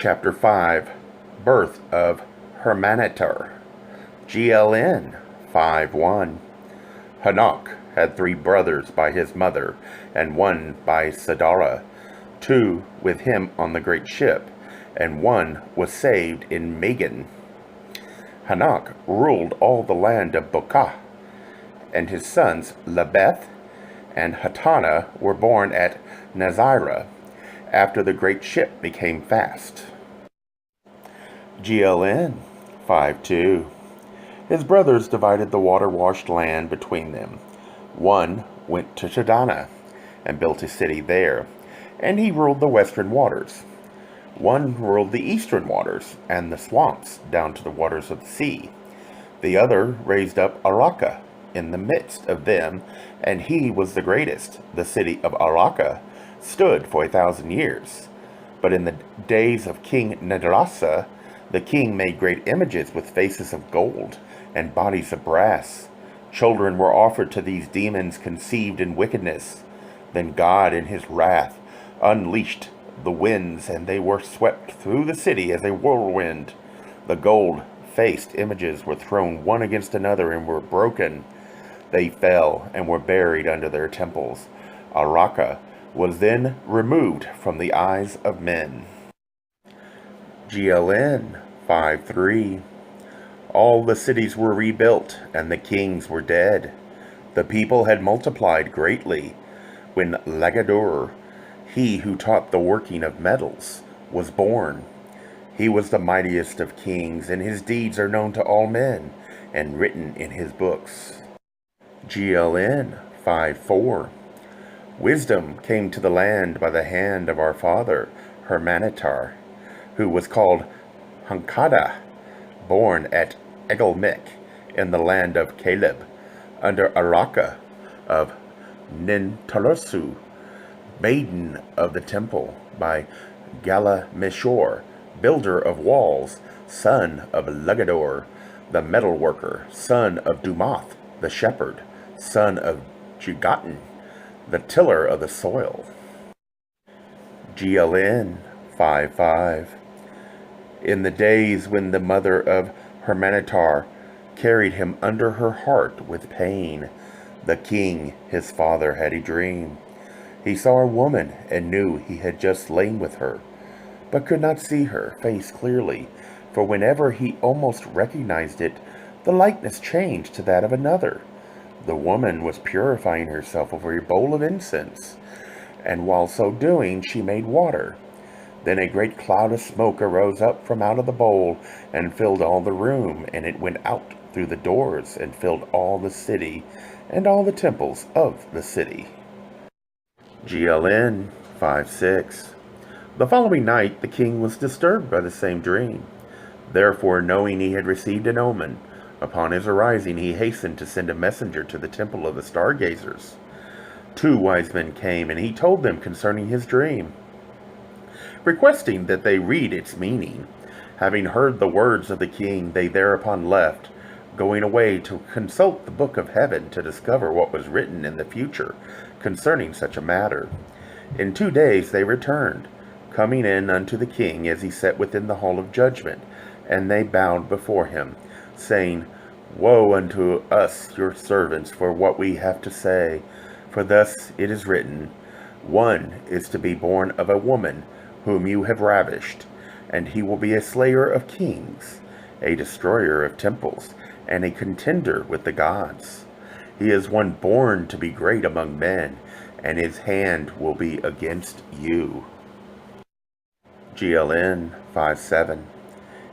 Chapter 5, Birth of Hermanatar. GLN 5:1. Hanok had 3 brothers by his mother, and 1 by Sadara, 2 with him on the great ship, and 1 was saved in Megan. Hanok ruled all the land of Bokah, and his sons Labeth and Hatana were born at Nazirah, after the great ship became fast. GLN 5:2. His brothers divided the water-washed land between them. 1 went to Shadana and built a city there, and he ruled the western waters. 1 ruled the eastern waters and the swamps down to the waters of the sea. The other raised up Araka in the midst of them, and he was the greatest. The city of Araka stood for 1,000 years. But in the days of King Nadrasa, the king made great images with faces of gold and bodies of brass. Children were offered to these demons conceived in wickedness. Then God in his wrath unleashed the winds, and they were swept through the city as a whirlwind. The gold-faced images were thrown one against another and were broken. They fell and were buried under their temples. Araka was then removed from the eyes of men. GLN 5:3. All the cities were rebuilt, and the kings were dead. The people had multiplied greatly. When Lagadur, he who taught the working of metals, was born. He was the mightiest of kings, and his deeds are known to all men, and written in his books. GLN 5:4. Wisdom came to the land by the hand of our father, Hermanatar, who was called Hankada, born at Egelmek in the land of Caleb, under Araka of Nintalusu, maiden of the temple, by Galameshor, builder of walls, son of Lugador, the metal worker, son of Dumath, the shepherd, son of Jugatan, the tiller of the soil. GLN 5:5. In the days when the mother of Hermanatar carried him under her heart with pain, the king, his father, had a dream. He saw a woman and knew he had just lain with her, but could not see her face clearly, for whenever he almost recognized it, the likeness changed to that of another. The woman was purifying herself over a bowl of incense, and while so doing, she made water. Then a great cloud of smoke arose up from out of the bowl and filled all the room, and it went out through the doors and filled all the city and all the temples of the city. GLN 5:6. The following night the king was disturbed by the same dream. Therefore, knowing he had received an omen, upon his arising he hastened to send a messenger to the temple of the stargazers. 2 wise men came, and he told them concerning his dream, requesting that they read its meaning. Having heard the words of the king, they thereupon left, going away to consult the book of heaven to discover what was written in the future concerning such a matter. In 2 days they returned, coming in unto the king as he sat within the hall of judgment, and they bowed before him, saying, Woe unto us, your servants, for what we have to say. For thus it is written, 1 is to be born of a woman whom you have ravished, and he will be a slayer of kings, a destroyer of temples, and a contender with the gods. He is one born to be great among men, and his hand will be against you. GLN 5:7.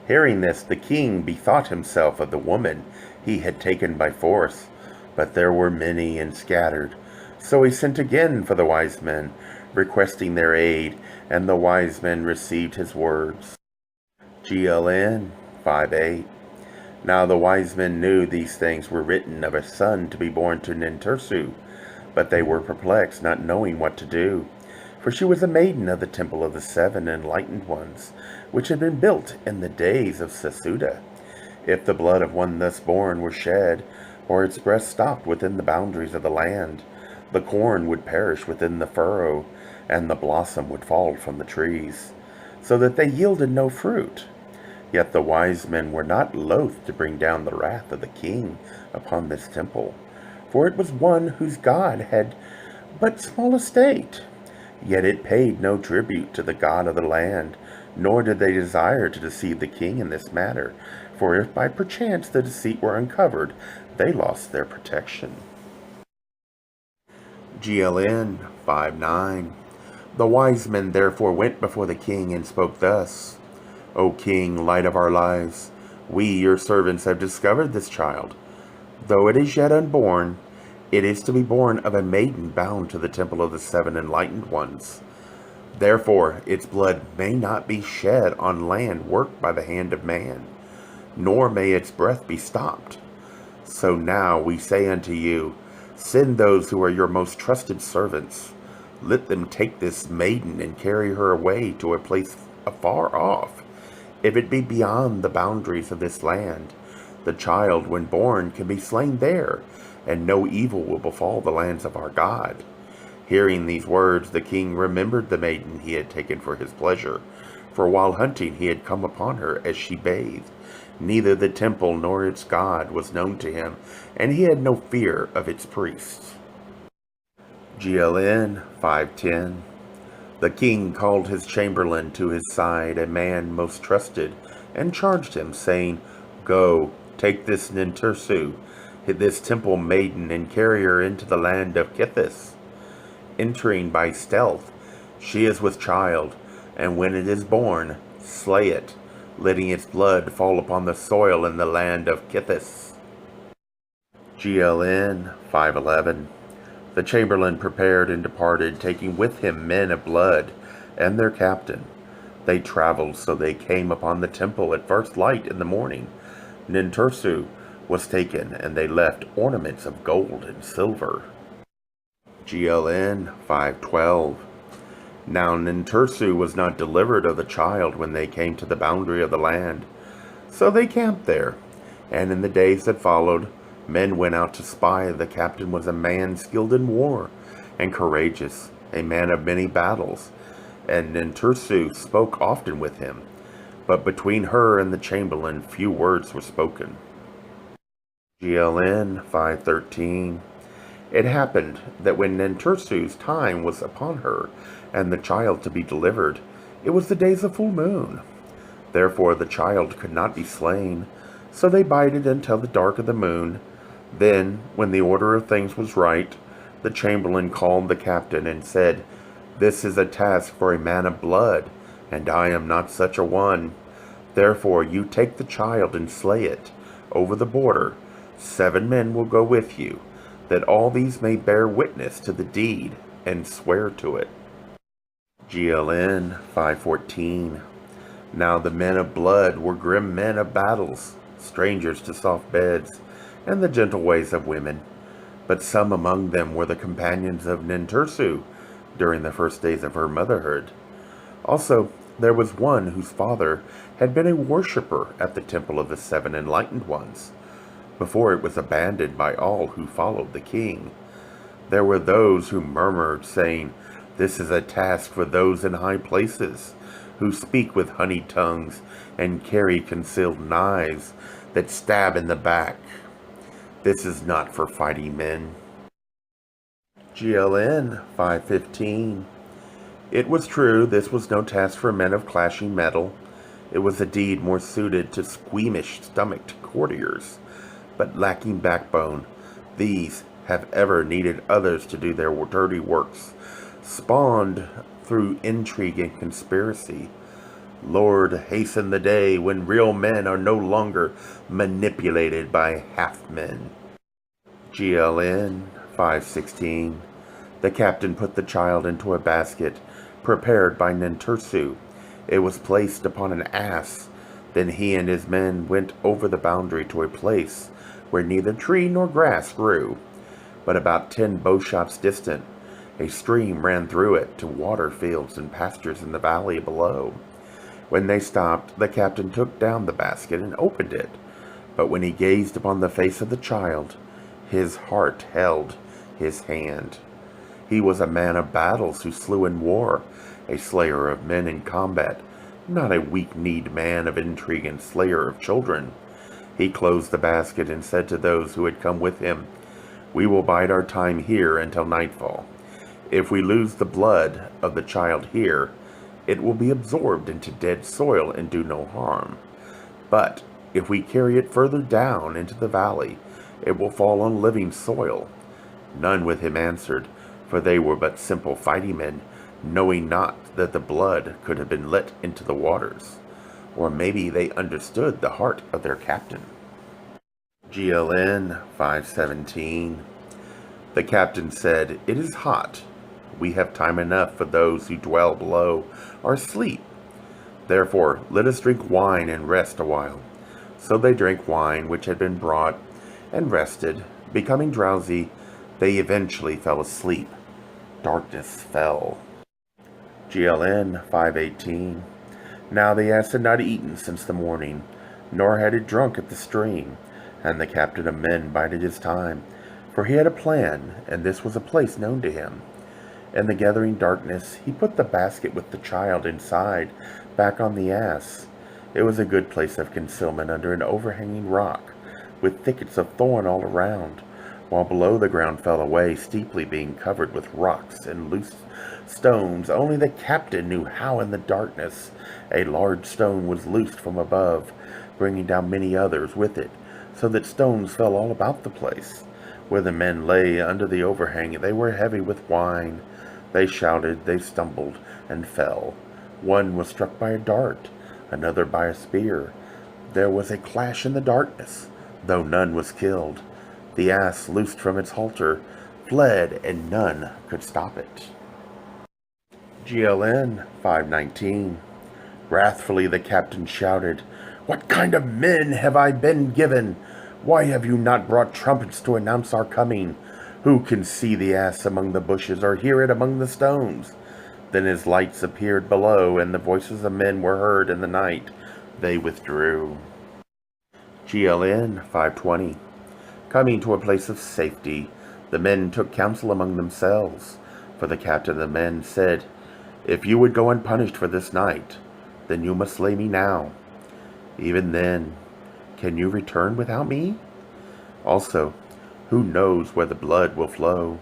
Hearing this, the king bethought himself of the woman he had taken by force, but there were many and scattered. So he sent again for the wise men, requesting their aid, and the wise men received his words. GLN 5:8. Now the wise men knew these things were written of a son to be born to Nintursu, but they were perplexed, not knowing what to do. For she was a maiden of the temple of the 7 enlightened ones, which had been built in the days of Sasuda. If the blood of one thus born were shed, or its breast stopped within the boundaries of the land, the corn would perish within the furrow, and the blossom would fall from the trees. so that they yielded no fruit. Yet the wise men were not loath to bring down the wrath of the king upon this temple, for it was one whose God had but small estate. Yet it paid no tribute to the God of the land, nor did they desire to deceive the king in this matter, for if by perchance the deceit were uncovered, they lost their protection. GLN 5:9. The wise men therefore went before the king and spoke thus: O king, light of our lives, we, your servants, have discovered this child. Though it is yet unborn, it is to be born of a maiden bound to the temple of the seven enlightened ones. Therefore its blood may not be shed on land worked by the hand of man, nor may its breath be stopped. So now we say unto you, send those who are your most trusted servants. Let them take this maiden and carry her away to a place afar off, if it be beyond the boundaries of this land. The child, when born, can be slain there, and no evil will befall the lands of our God. Hearing these words, the king remembered the maiden he had taken for his pleasure, for while hunting he had come upon her as she bathed. Neither the temple nor its God was known to him, and he had no fear of its priests. GLN 5:10. The king called his chamberlain to his side, a man most trusted, and charged him, saying, Go, take this Nintursu, this temple maiden, and carry her into the land of Kithis. Entering by stealth, she is with child, and when it is born, slay it, letting its blood fall upon the soil in the land of Kithis. GLN 5:11. The chamberlain prepared and departed, taking with him men of blood and their captain. They traveled so they came upon the temple at first light in the morning. Nintursu was taken, and they left ornaments of gold and silver. GLN 5:12. Now Nintursu was not delivered of the child when they came to the boundary of the land. So they camped there, and in the days that followed, men went out to spy. The captain was a man skilled in war and courageous, a man of many battles, and Nintursu spoke often with him. But between her and the chamberlain few words were spoken. GLN 5:13. It happened that when Nintursu's time was upon her, and the child to be delivered, it was the days of full moon. Therefore the child could not be slain, so they bided until the dark of the moon. Then, when the order of things was right, the chamberlain called the captain and said, This is a task for a man of blood, and I am not such a one. Therefore you take the child and slay it over the border. 7 men will go with you, that all these may bear witness to the deed and swear to it. GLN 5:14. Now the men of blood were grim men of battles, strangers to soft beds and the gentle ways of women. But some among them were the companions of Nintursu during the first days of her motherhood. Also, there was one whose father had been a worshipper at the temple of the 7 enlightened ones, before it was abandoned by all who followed the king. There were those who murmured, saying, This is a task for those in high places, who speak with honeyed tongues and carry concealed knives that stab in the back. This is not for fighting men. GLN 5:15. It was true this was no task for men of clashing metal. It was a deed more suited to squeamish-stomached courtiers, but lacking backbone. These have ever needed others to do their dirty works, spawned through intrigue and conspiracy. Lord, hasten the day when real men are no longer manipulated by half-men. GLN 5:16. The captain put the child into a basket prepared by Nintursu. It was placed upon an ass. Then he and his men went over the boundary to a place where neither tree nor grass grew, but about 10 bowshots distant. A stream ran through it to water fields and pastures in the valley below. When they stopped, the captain took down the basket and opened it. But when he gazed upon the face of the child, his heart held his hand. He was a man of battles who slew in war, a slayer of men in combat, not a weak-kneed man of intrigue and slayer of children. He closed the basket and said to those who had come with him, "We will bide our time here until nightfall. If we lose the blood of the child here, it will be absorbed into dead soil and do no harm. But if we carry it further down into the valley, it will fall on living soil." None with him answered, for they were but simple fighting men, knowing not that the blood could have been let into the waters. Or maybe they understood the heart of their captain. GLN 517. The captain said, "It is hot. We have time enough for those who dwell below are asleep. Therefore, let us drink wine and rest a while." So they drank wine which had been brought and rested. Becoming drowsy, they eventually fell asleep. Darkness fell. GLN 518. Now the ass had not eaten since the morning, nor had it drunk at the stream, and the captain of men bided his time, for he had a plan, and this was a place known to him. In the gathering darkness, he put the basket with the child inside back on the ass. It was a good place of concealment under an overhanging rock, with thickets of thorn all around, while below the ground fell away steeply, being covered with rocks and loose stones. Only the captain knew how in the darkness a large stone was loosed from above, bringing down many others with it, so that stones fell all about the place. Where the men lay under the overhang, they were heavy with wine. They shouted, they stumbled, and fell. One was struck by a dart, another by a spear. There was a clash in the darkness, though none was killed. The ass, loosed from its halter, fled, and none could stop it. GLN 519. Wrathfully the captain shouted, "What kind of men have I been given? Why have you not brought trumpets to announce our coming? Who can see the ass among the bushes, or hear it among the stones?" Then his lights appeared below, and the voices of men were heard in the night. They withdrew. GLN 520. Coming to a place of safety, the men took counsel among themselves, for the captain of the men said, "If you would go unpunished for this night, then you must slay me now. Even then, can you return without me? Also, who knows where the blood will flow?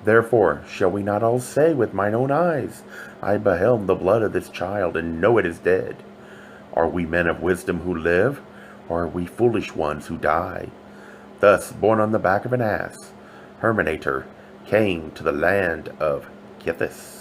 Therefore, shall we not all say with mine own eyes, I beheld the blood of this child, and know it is dead? Are we men of wisdom who live, or are we foolish ones who die?" Thus, born on the back of an ass, Herminator came to the land of Kithis.